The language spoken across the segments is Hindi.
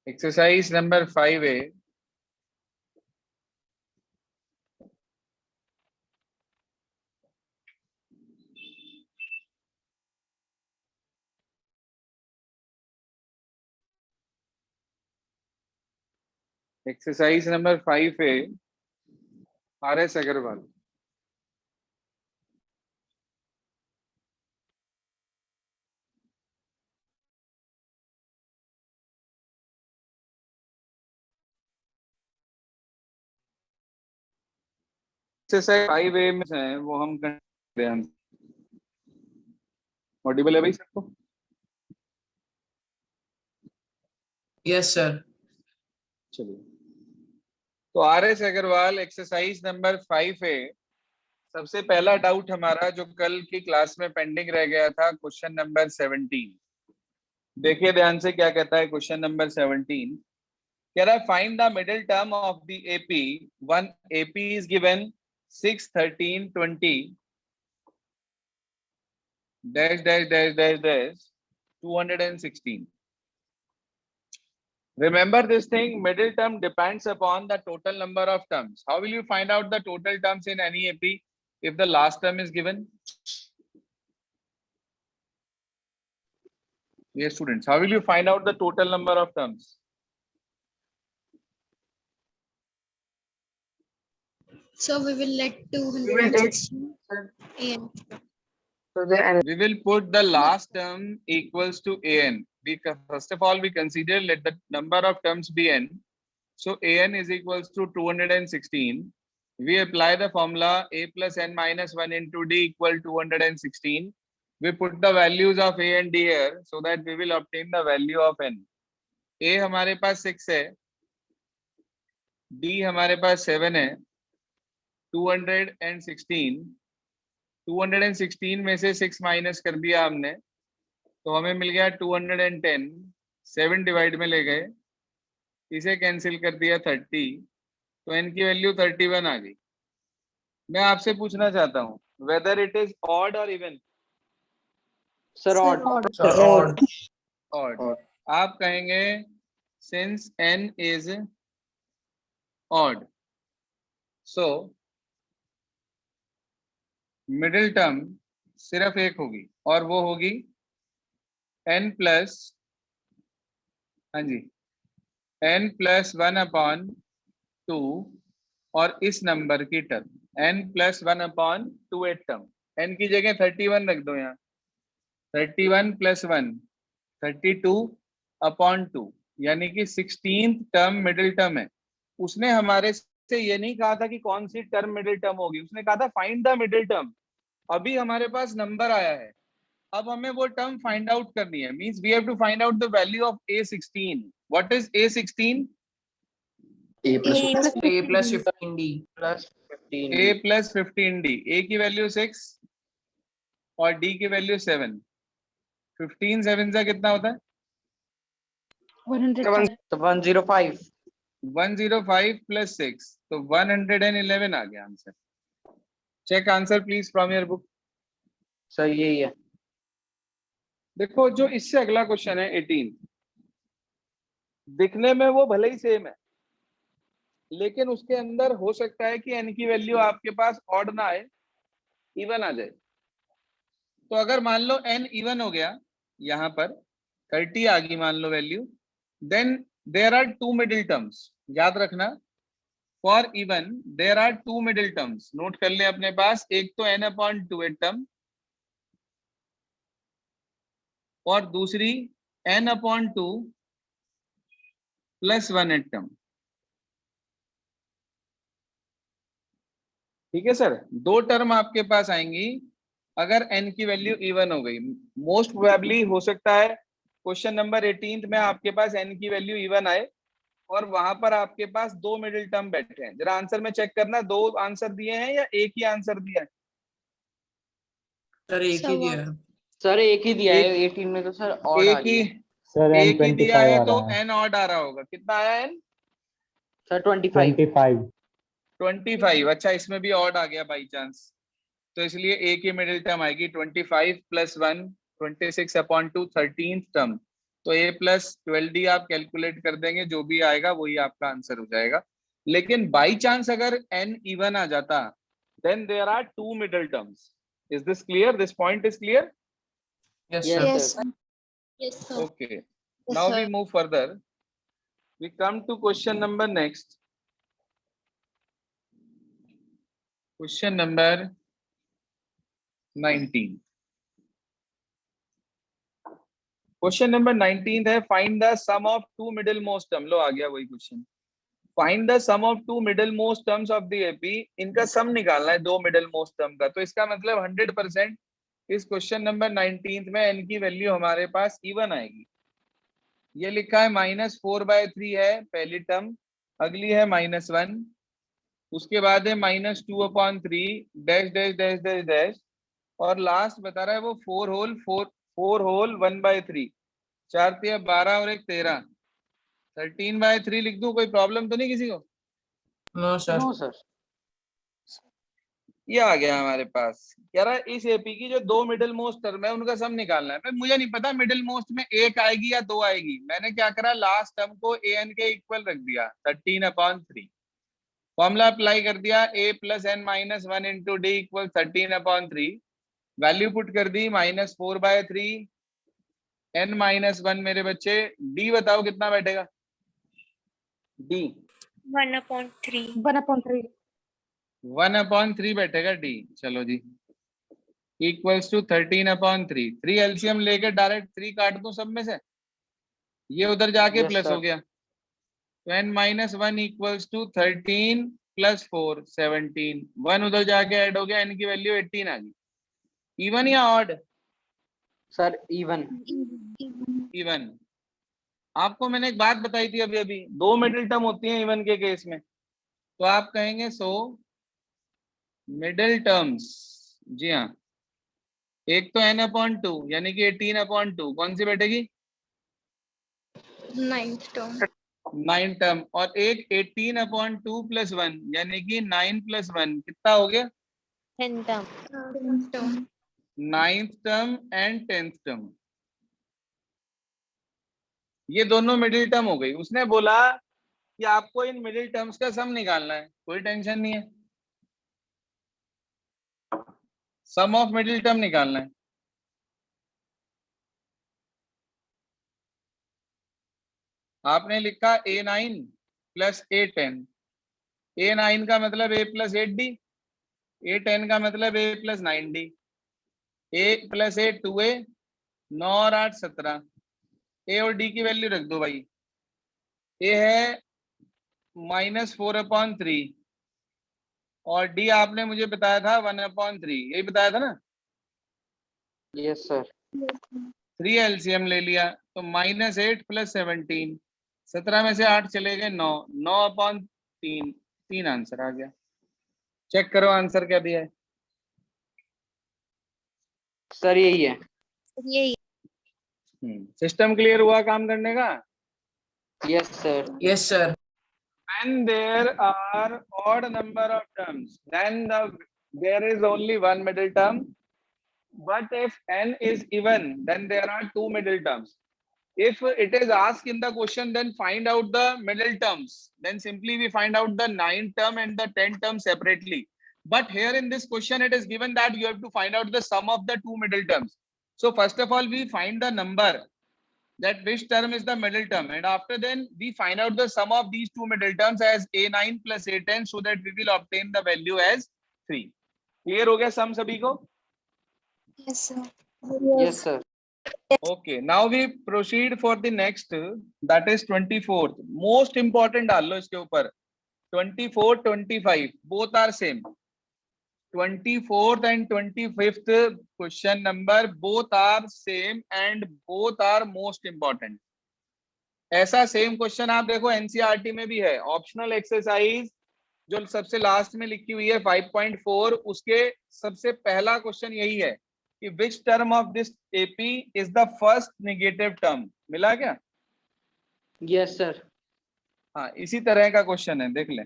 Exercise number 5A exercise number 5A RS Agarwal. Exercise 5A में है वो हम करते हैं। ऑडिबल है भाई सबको? Yes sir. चलिए, तो RS Agarwal exercise number 5A। सबसे पहला डाउट हमारा जो कल की क्लास में पेंडिंग रह गया था, क्वेश्चन नंबर 17। देखिए ध्यान से क्या कहता है क्वेश्चन नंबर 17। कह रहा है find the middle term of the AP। One AP is given 6, 13, 20 dash dash dash dash dash 216. Remember this thing, middle term depends upon the total number of terms. How will you find out the total terms in any AP if the last term is given? Yes, students, how will you find out the total number of terms? So we will let 216 AN. We will put the last term equals to AN. First of all, we consider let the number of terms be N. So AN is equals to 216. We apply the formula A plus N minus 1 into D equal 216. We put the values of A and D here so that we will obtain the value of N. A हमारे पास 6 है, D हमारे पास 7 है, 216 में से 6 माइनस कर दिया हमने तो हमें मिल गया 210। 7 डिवाइड में ले गए, इसे कैंसिल कर दिया 30, तो n की वैल्यू 31 आ गई। मैं आपसे पूछना चाहता हूँ वेदर इट इज ऑड और इवन। Sir odd. ऑड। आप कहेंगे since n is odd so middle term सिर्फ एक होगी और वो होगी n प्लस, हाँ जी, n प्लस 1/2 और इस नंबर की term n plus 1/2 term. n की जगह 31 रख दो यहाँ, 31 प्लस 1 32/2 यानी कि 16th टर्म मिडिल टर्म है। उसने हमारे से ये नहीं कहा था कि कौन सी टर्म मिडिल टर्म होगी, उसने कहा था फाइंड द मिडिल टर्म। अभी हमारे पास नंबर आया है, अब हमें वो टर्म फाइंड आउट करनी है। Means we have to find out the value of A16। What is A16? A plus 15D plus 15 A plus 15D। A की वैल्यू 6 और D की वैल्यू 7। 15 7 से कितना होता है? 105 105 प्लस 6 तो 111 आ गया answer. Check answer please from your book. Sir यही है। देखो जो इससे अगला क्वेश्चन है 18, दिखने में वो भले ही सेम है लेकिन उसके अंदर हो सकता है कि n की वैल्यू आपके पास ऑड ना आए, इवन आ जाए। तो अगर मान लो n इवन हो गया, यहाँ पर 30 आ गई मान लो value, then there are two middle terms. याद रखना for even there are two middle terms. Note कर ले अपने पास, एक तो n/2 टर्म और दूसरी n/2 प्लस 1 टर्म। ठीक है सर, दो टर्म आपके पास आएंगी अगर n की वैल्यू इवन हो गई। मोस्ट प्रोबेबली हो सकता है क्वेश्चन नंबर 18 में आपके पास n की वैल्यू इवन आए और वहां पर आपके पास दो मिडिल टर्म बैठे हैं। जरा आंसर में चेक करना, दो आंसर दिए हैं या एक ही आंसर दिया है? सर एक ही दिया है। सर एक ही दिया है 18 में तो सर ऑड आ एक रही ही है। सर एक ही दिया N25 है आ तो रहा है। n ऑड आ रहा होगा। कितना आया n? सर 25 25। अच्छा, इसमें भी ऑड आ गया बाई चांस, तो इसलिए एक ही मिडिल टर्म आएगी 25 प्लस 1 26/2 13th टर्म। तो a प्लस 12d आप कैलकुलेट कर देंगे, जो भी आएगा वही आपका आंसर हो जाएगा। लेकिन बाई चांस अगर n इवन आ जाता, then there are two middle terms. Is this clear? This point is clear? Yes, Yes, sir. Yes, sir. sir. Yes, sir. Okay. Yes, Now we sir. move further. We come to question number next. Question number 19. Question number 19 है find the sum of two middle most term. लो आ गया वही question. Find the sum of two middle most terms of the AP. इनका सम निकालना है दो मिडिल मोस्ट टर्म का। तो इसका मतलब 100% इस क्वेश्चन नंबर 19 में n की वैल्यू हमारे पास इवन आएगी। ये लिखा है -4/3 है पहली टर्म, अगली है -1, उसके बाद है -2/3 dash dash dash dash dash, और लास्ट बता रहा है वो 4 होल 1/3। 4 × 12 और 1 13, 13/3 लिख दूं? कोई प्रॉब्लम तो नहीं किसी को? No, sir. No, sir. ये आ गया हमारे पास। कह रहा है इस एपी की जो दो मिडिल मोस्ट टर्म है उनका सम निकालना है। भाई मुझे नहीं पता मिडिल मोस्ट में एक आएगी या दो आएगी। मैंने क्या करा, लास्ट टर्म को an के इक्वल रख दिया 13/3। फॉर्मूला अप्लाई कर दिया a + n-1 × d = 13/3। Value put कर दी -4/3 n-1 मेरे बच्चे। d बताओ कितना बैठेगा? d 1/3. 1/3. 1/3 बैठेगा d। चलो जी, इक्वल्स टू 13/3। 3 एलसीएम लेके डायरेक्ट 3 काट दूं सब में से, ये उधर जाके Yes, प्लस sir. हो गया। तो n-1 इक्वल्स टू 13 + 4 17। 1 उधर जाके ऐड हो गया, n की वैल्यू 18 आ गई। इवन या ऑड? Sir, even. इवन। आपको मैंने एक बात बताई थी अभी अभी, दो मिडिल टर्म होती हैं इवन के केस में। तो आप कहेंगे सो मिडिल टर्म्स, जी हाँ, एक तो n/2 यानी कि 18/2, कौन सी बैठेगी? 9th term. 9 टर्म, और एक 18/2 + 1 यानी कि 9 + 1 कितना हो गया? 10th term. 10th term. 9th term and 10th term. ये दोनों मिडिल टर्म हो गई। उसने बोला कि आपको इन मिडिल टर्म्स का सम निकालना है। कोई टेंशन नहीं है, सम ऑफ मिडिल टर्म निकालना है। आपने लिखा a9 + a10। a9 का मतलब a + 8d, a10 का मतलब a + 9d। a + a 2a, 9 और 8 17। a और d की वैल्यू रख दो भाई। a है -4/3 और d आपने मुझे बताया था 1/3, यही बताया था ना? Yes, sir. 3 एलसीएम ले लिया तो -8 + 17, 17 में से 8 चले गए 9, 9/3, 3 आंसर आ गया। चेक करो आंसर क्या दिया है। Sir, यही है. यही. सिस्टम क्लियर हुआ काम करने का? Yes, sir. Yes, sir. When there are odd number of terms, then there is only one middle term. But if n is even, then there are two middle terms. If it is asked in the question, then find out the middle terms. Then simply we find out the 9th term and the 10th term separately. But here in this question, it is given that you have to find out the sum of the two middle terms. So first of all, we find the number, that which term is the middle term, and after then we find out the sum of these two middle terms as a9 + a10, so that we will obtain the value as 3. Clear हो गया sum सभी को? Yes, sir. Yes, sir. Okay, now we proceed for the next, that is 24th. Most important डाल लो इसके ऊपर। 24, 25 both are same. 24th and 25th question number both are same and both are most important. ऐसा सेम क्वेश्चन आप देखो एनसीईआरटी में भी है। ऑप्शनल एक्सरसाइज जो सबसे लास्ट में लिखी हुई है 5.4, उसके सबसे पहला क्वेश्चन यही है कि which term of this AP is the first negative term. मिला क्या? Yes, sir. हाँ, इसी तरह का क्वेश्चन है, देख लें।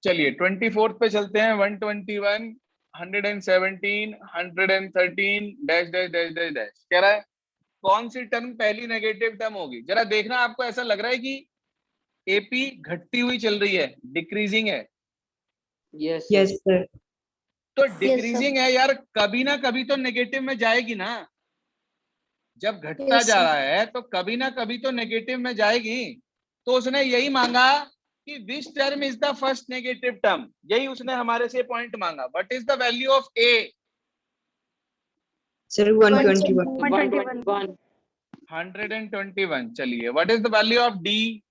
चलिए 24th पे चलते हैं। 121, 117, 113 dash dash dash dash dash कह रहा है कौन सी टर्म पहली नेगेटिव टर्म होगी। जरा देखना, आपको ऐसा लग रहा है कि एपी घटती हुई चल रही है, डिक्रीजिंग है। Yes, Yes, sir. sir. तो डिक्रीजिंग है यार, कभी ना कभी तो नेगेटिव में जाएगी ना। जब घटता Yes, जा sir. रहा है तो कभी ना कभी तो नेगेटिव में जाएगी। तो उसने यही मांगा कि which term is the first negative term, यही उसने हमारे से पॉइंट मांगा। What is the value of A? Sir, 121. 121. 121। चलिए, what is the value of D?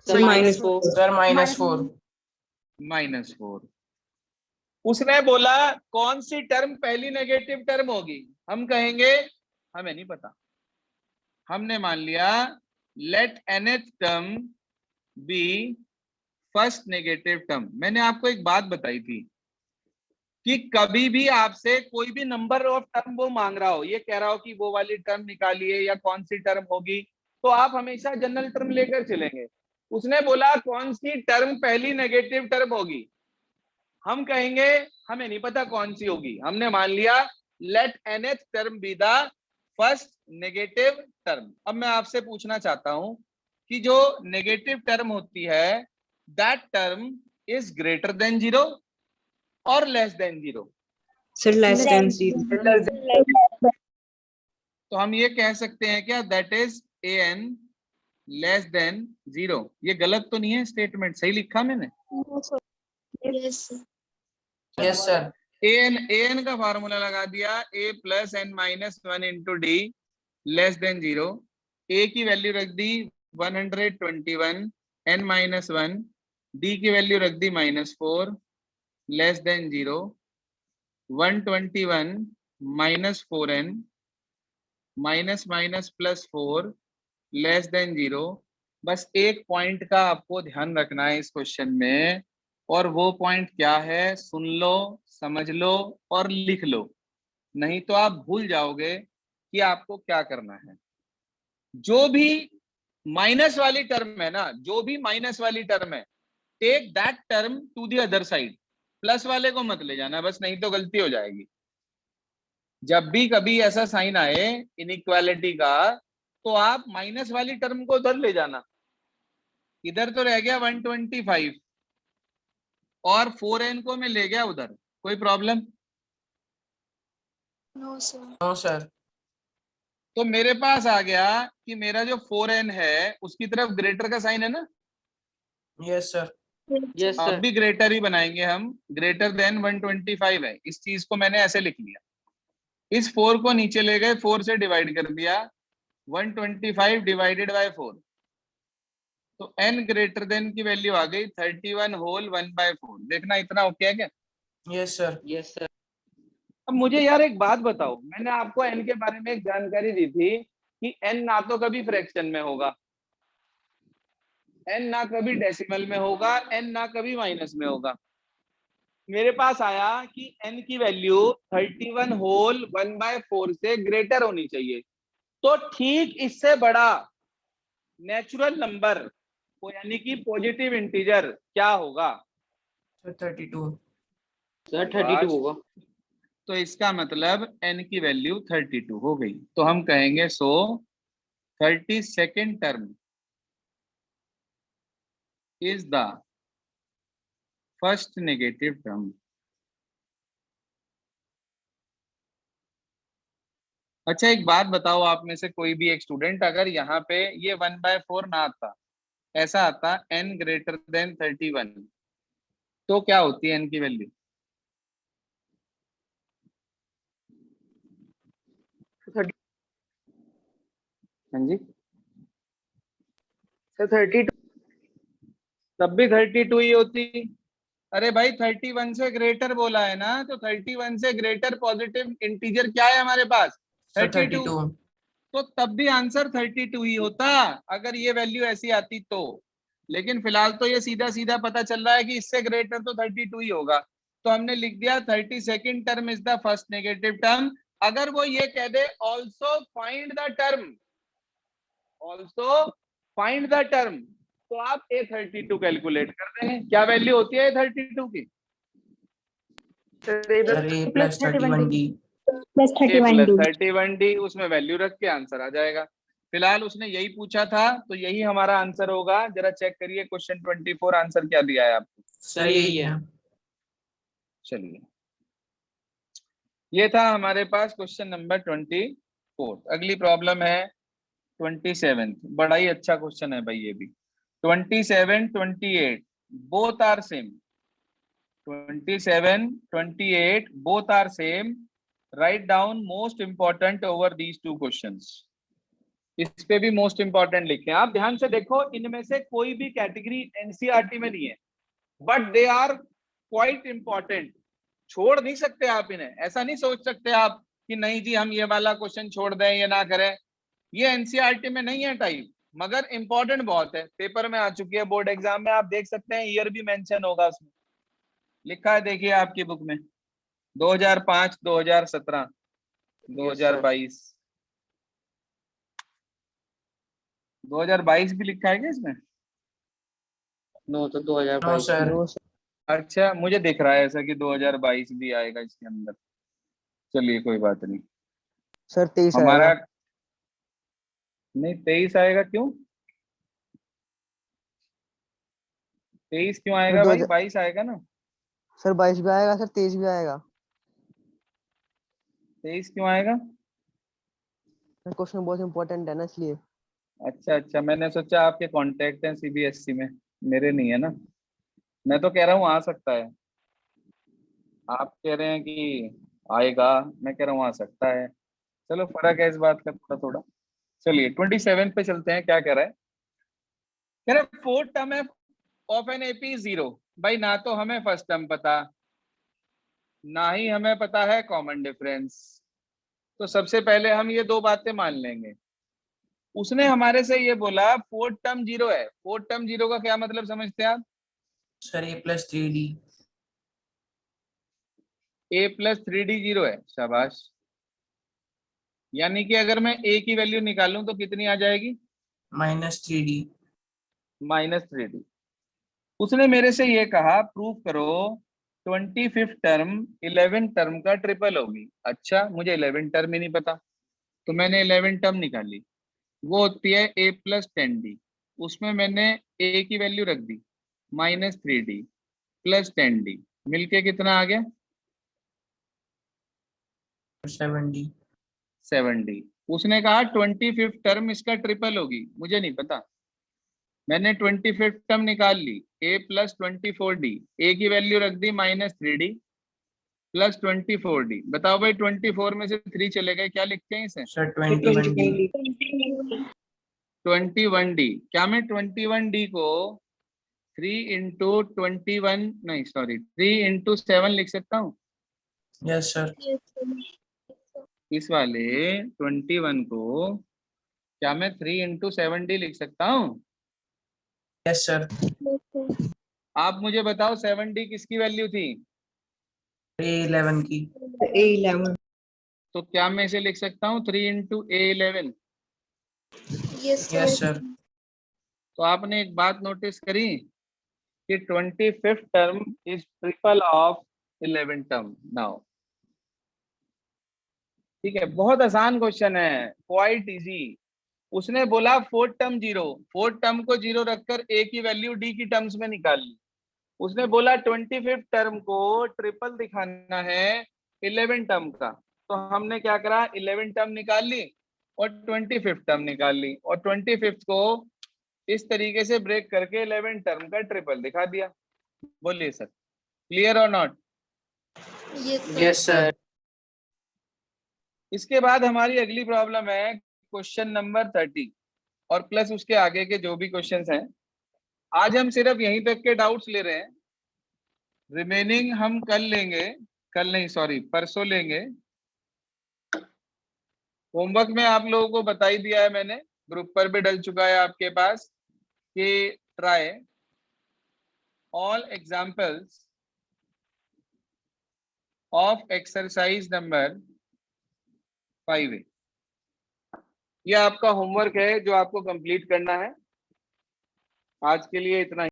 Sir, minus -4. 4. Sir, -4. -4। उसने बोला कौन सी टर्म पहली नेगेटिव टर्म होगी। हम कहेंगे हमें नहीं पता। हमने मान लिया let nth term be first negative term. मैंने आपको एक बात बताई थी कि कभी भी आपसे कोई भी नंबर ऑफ टर्म वो मांग रहा हो, ये कह रहा हो कि वो वाली टर्म निकालिए या कौन सी टर्म होगी, तो आप हमेशा जनरल टर्म लेकर चलेंगे। उसने बोला कौन सी टर्म पहली नेगेटिव टर्म होगी। हम कहेंगे हमें नहीं पता कौन सी होगी। हमने मान लिया let nth term be the first negative term. अब मैं आपसे पूछना चाहता हूं कि जो नेगेटिव टर्म होती है that term is greater than 0 और less than 0। Sir, less than 0. तो हम ये कह सकते हैं क्या, that is an less than 0। ये गलत तो नहीं है स्टेटमेंट, सही लिखा मैंने? Yes, sir. Yes, sir. an का फार्मूला लगा दिया, a plus n minus 1 into D less than 0। a की वैल्यू रख दी 121, n माइनस 1, d की वैल्यू रख दी -4 less than 0। 121 minus 4n minus minus plus 4 less than 0। बस एक पॉइंट का आपको ध्यान रखना है इस क्वेश्चन में, और वो पॉइंट क्या है, सुन लो, समझ लो और लिख लो, नहीं तो आप भूल जाओगे कि आपको क्या करना है। जो भी माइनस वाली टर्म है ना, जो भी माइनस वाली टर्म है, take that term to the other side. Plus वाले को मत ले जाना बस, नहीं तो गलती हो जाएगी। जब भी कभी ऐसा साइन आए इनइक्वालिटी का, तो आप माइनस वाली टर्म को उधर ले जाना। इधर तो रह गया 125 और 4n को मैं ले गया उधर, कोई problem? No, sir. No, sir. तो मेरे पास आ गया कि मेरा जो 4n है उसकी तरफ ग्रेटर का साइन है ना। Yes, sir. Yes, अब sir. भी ग्रेटर ही बनाएंगे हम, ग्रेटर देन 125 है, इस चीज को मैंने ऐसे लिख लिया। इस 4 को नीचे ले गए, 4 से डिवाइड कर दिया, 125 डिवाइडेड बाय 4, तो n ग्रेटर देन की वैल्यू आ गई 31 होल 1/4। देखना इतना ओके है क्या? Yes, sir. Yes, sir. अब मुझे यार एक बात बताओ, मैंने आपको n के बारे में एक जानकारी दी थी कि n ना तो कभी फ्रैक्शन में होगा, n ना कभी डेसिमल में होगा, n ना कभी माइनस में होगा। मेरे पास आया कि n की वैल्यू 31 होल 1/4 से ग्रेटर होनी चाहिए। तो ठीक इससे बड़ा नेचुरल नंबर को, यानी कि पॉजिटिव इंटीजर क्या होगा? Sir, 32. Sir, 32 होगा। तो इसका मतलब n की वैल्यू 32 हो गई। तो हम कहेंगे सो 32nd term is the first negative term. अच्छा एक बात बताओ, आप में से कोई भी एक स्टूडेंट, अगर यहाँ पे ये 1/4 ना आता, ऐसा आता n ग्रेटर देन 31, तो क्या होती है n की वैल्यू? हाँ जी, Sir, 32. तब भी 32 ही होती। अरे भाई 31 से ग्रेटर बोला है ना, तो 31 से ग्रेटर पॉजिटिव इंटीजर क्या है हमारे पास? Sir, 32। 32. तो तब भी आंसर 32 ही होता अगर ये वैल्यू ऐसी आती तो। लेकिन फिलहाल तो ये सीधा सीधा पता चल रहा है कि इससे ग्रेटर तो 32 ही होगा, तो हमने लिख दिया 32nd term is the first negative term. अगर वो ये कह they also find the term, also find the term, तो आप A32 कैलकुलेट कर दें। क्या वैल्यू होती है A32 की? Sir, A plus 31D. Plus A 31 plus D 31 D, उसमें वैल्यू रख के आंसर आ जाएगा। फिलहाल उसने यही पूछा था तो यही हमारा आंसर होगा। जरा चेक करिए क्वेश्चन 24 आंसर क्या दिया है आपको। सर यही है। चलिए, ये था हमारे पास क्वेश्चन नंबर 24। अगली प्रॉब्लम है 27। बड़ा ही अच्छा क्वेश्चन है भाई ये भी। 27 28 both are same. 27 28 both are same. Write down most important over these two questions. इस पे भी मोस्ट इंपॉर्टेंट लिखे। आप ध्यान से देखो, इनमें से कोई भी कैटेगरी एनसीईआरटी में नहीं है, but they are quite important. छोड़ नहीं सकते आप इन्हें, ऐसा नहीं सोच सकते आप कि नहीं जी हम ये वाला क्वेश्चन छोड़ दें, ये ना करें। ये एनसीईआरटी में नहीं है टाइप, मगर इंपॉर्टेंट बहुत है। पेपर में आ चुकी है, बोर्ड एग्जाम में आप देख सकते हैं, ईयर भी मेंशन होगा उसमें, लिखा है देखिए आपकी बुक में 2005 2017 2022 2022 भी लिखा है क्या इसमें? नो तो नो 2022 सर। अच्छा, मुझे दिख रहा है ऐसा कि 2022 भी आएगा इसके अंदर। चलिए कोई बात नहीं। सर 23 हमारा आएगा। नहीं 23 आएगा, क्यों 23 क्यों आएगा दो भाई? हजार 22 आएगा ना। सर 22 भी आएगा, सर 23 भी आएगा। 23 क्यों आएगा? सर क्वेश्चन बहुत इंपॉर्टेंट है ना, इसलिए। अच्छा अच्छा, मैंने सोचा आपके कांटेक्ट हैं सीबीएसई में, मेरे नहीं है ना। मैं तो कह रहा हूँ आ सकता है, आप कह रहे हैं कि आएगा, मैं कह रहा हूँ आ सकता है। चलो फर्क है इस बात का थोड़ा थोड़ा। चलिए 27 पे चलते हैं, क्या कह रहा है? कह रहा है फोर्थ टर्म है ऑफ एन एपी 0। भाई ना तो हमें फर्स्ट टर्म पता, ना ही हमें पता है कॉमन डिफरेंस। तो सबसे पहले हम ये दो बातें मान लेंगे। उसने हमारे से ये बोला फोर्थ टर्म 0 है। फोर्थ टर्म 0 का क्या मतलब समझते हैं आप? सर ए प्लस 3D। ए प्लस 3D 0 है, शाबाश। यानी कि अगर मैं ए की वैल्यू निकालूं तो कितनी आ जाएगी? -3D। -3D। उसने मेरे से ये कहा प्रूव करो 25th टर्म 11 टर्म का ट्रिपल होगी। अच्छा, मुझे 11 टर्म ही नहीं पता, तो मैंने 11 टर्म निकाली। वो होती है ए प्लस 10D। उसमें मैंने ए की वैल्यू रख दी -3D प्लस 10D, मिलके कितना आ गया? 7D। 7D। उसने कहा 25th टर्म इसका ट्रिपल होगी, मुझे नहीं पता। मैंने 25th टर्म निकाल ली, a प्लस 24D। ए की वैल्यू रख दी -3D प्लस 24D। बताओ भाई 24 में से 3 चले गए, क्या लिखते हैं इसे? Sir 21D। 21D। क्या मैं 21D को 3 इंटू 21 नहीं सॉरी 3 इंटू 7 लिख सकता हूँ? Yes sir. इस वाले 21 को क्या मैं 3 इंटू 7D लिख सकता हूँ? Yes sir. आप मुझे बताओ 7D किसकी वैल्यू थी? A11 की। तो क्या मैं इसे लिख सकता हूँ 3 इंटू A11? Yes sir. तो आपने एक बात नोटिस करी कि 25th term is triple of 11 term. Now ठीक है, बहुत आसान क्वेश्चन है, क्वाइट इजी। उसने बोला फोर्थ टर्म 0, फोर्थ टर्म को 0 रखकर ए की वैल्यू डी की टर्म्स में निकाल ली। उसने बोला 25th टर्म को ट्रिपल दिखाना है 11 टर्म का, तो हमने क्या करा 11 टर्म निकाल ली और 25th टर्म निकाल ली, और 25th को इस तरीके से ब्रेक करके 11 टर्म का ट्रिपल दिखा दिया। बोलिए सर, क्लियर और नॉट? Yes sir. इसके बाद हमारी अगली प्रॉब्लम है क्वेश्चन नंबर 30 और प्लस उसके आगे के जो भी क्वेश्चंस हैं। आज हम सिर्फ यहीं तक के डाउट्स ले रहे हैं, रिमेनिंग हम कल लेंगे। कल नहीं सॉरी परसों लेंगे। होमवर्क में आप लोगों को बता ही दिया है मैंने, ग्रुप पर भी डल चुका है आपके पास कि try all examples of exercise number 5A। ये आपका होमवर्क है जो आपको कंप्लीट करना है। आज के लिए इतना ही।